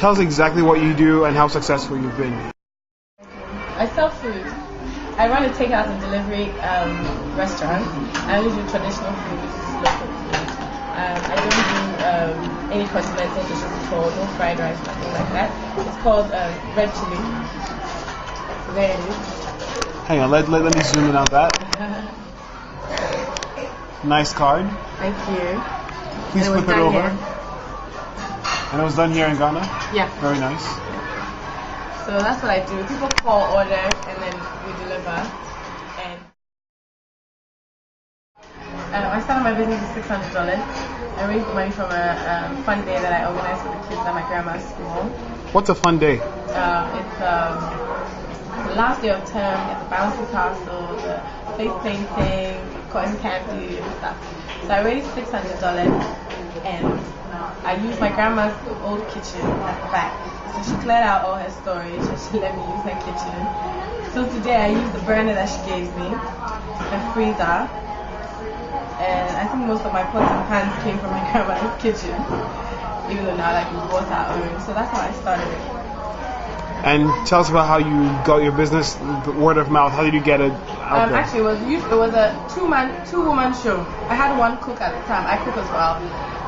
Tell us exactly what you do and how successful you've been. I sell food. I run a takeout and delivery restaurant. I only do traditional food, which is local food. I don't do any continental dishes at all, no fried rice, nothing like that. It's called red chili. So there it is. Hang on, let me zoom in on that. Nice card. Thank you. Please flip it over. Here. And it was done here in Ghana? Yeah. Very nice. So that's what I do. People call, order, and then we deliver. And I started my business with $600. I raised money from a fun day that I organized for the kids at my grandma's school. What's a fun day? It's the last day of term, at the bouncy castle, the face painting, cotton candy and stuff. So I raised $600 and I used my grandma's old kitchen at the back. So she cleared out all her storage and she let me use her kitchen. So today I used the burner that she gave me, the freezer, and I think most of my pots and pans came from my grandma's kitchen, even though now we bought our own. So that's how I started it. And tell us about how you got your business, word of mouth. How did you get it out there? Actually, it was a two-woman show. I had one cook at the time. I cook as well.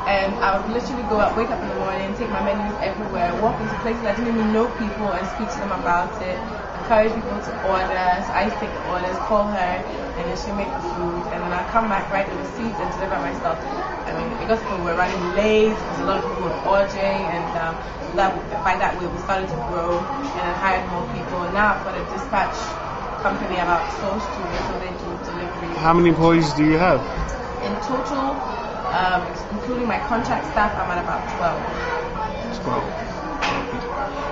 And I would literally wake up in the morning, take my menus everywhere, walk into places I didn't even know people and speak to them about it, encourage people to order. So I take the orders, call her, and then she'll make the food. And then I'll come back, write the receipts, and deliver myself. I mean, because people were running late, because a lot of people were ordering, and by that way we started to grow and I hired more people. And now I've got a dispatch company about close to me, so they do delivery. How many employees do you have? In total, including my contract staff, I'm at about 12. 12.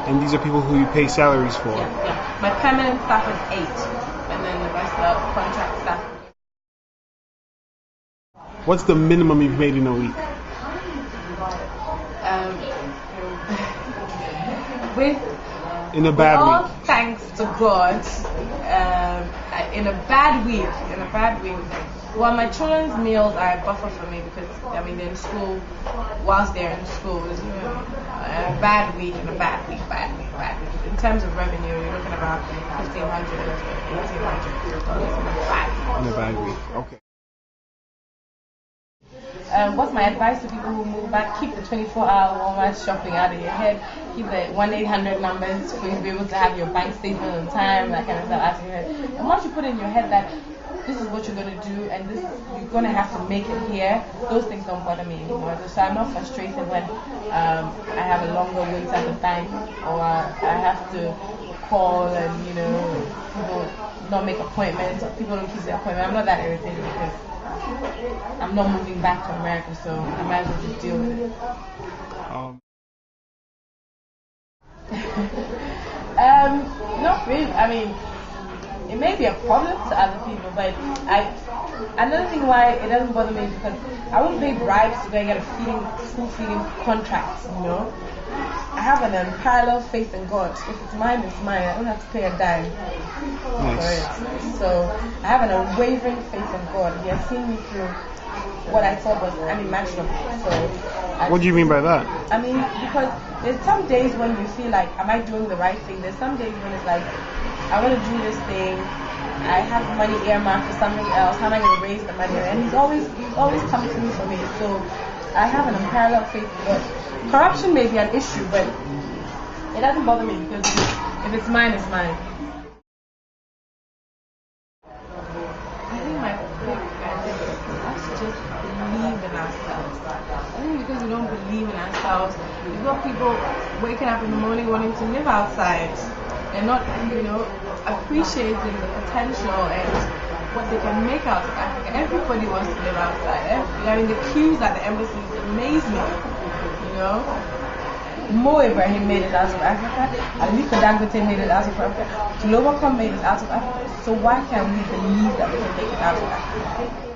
And these are people who you pay salaries for? Yeah. My permanent staff is 8, and then the rest are contract staff. What's the minimum you've made in a week? In a bad week. Thanks to God. In a bad week. Well, my children's meals are a buffer for me because they're in school. Whilst they're in school, it's a bad week. In terms of revenue, you're looking about $1,500 to $1,800 in a bad week. Okay. What's my advice to people who move back? Keep the 24-hour Walmart shopping out of your head. Keep the 1-800 numbers for you to be able to have your bank statement on time, that kind of stuff out of your head. And once you put in your head that this is what you're going to do and you're going to have to make it here, those things don't bother me anymore. So I'm not frustrated when I have a longer wait at the bank or I have to call and, people not make appointments or people don't keep their appointment. I'm not that irritated because I'm not moving back to America, so I might as well just deal with it. Not really. I mean, it may be a problem to other people, but another thing why it doesn't bother me is because I won't pay bribes to go and get a school feeding contract, I have an unparalleled faith in God. If it's mine, it's mine. I don't have to pay a dime for it. So I have an unwavering faith in God. He has seen me through what I thought was unimaginable. So what do you mean by that? I mean, because there's some days when you feel like, am I doing the right thing? There's some days when it's like, I want to do this thing. I have money earmarked for something else. How am I going to raise the money? And he's always come to me for me. So I have an unparalleled faith in God. Corruption may be an issue, but it doesn't bother me because if it's mine, it's mine. I think my big message is us to just believe in ourselves. I think because we don't believe in ourselves, we've got people waking up in the morning wanting to live outside and not, appreciating the potential and what they can make out of Africa. Everybody wants to live outside. The queues at the embassies amaze me. Mo Ibrahim made it out of Africa. Aliko Dangote made it out of Africa. Globacom made it out of Africa. So why can't we believe that we can make it out of Africa?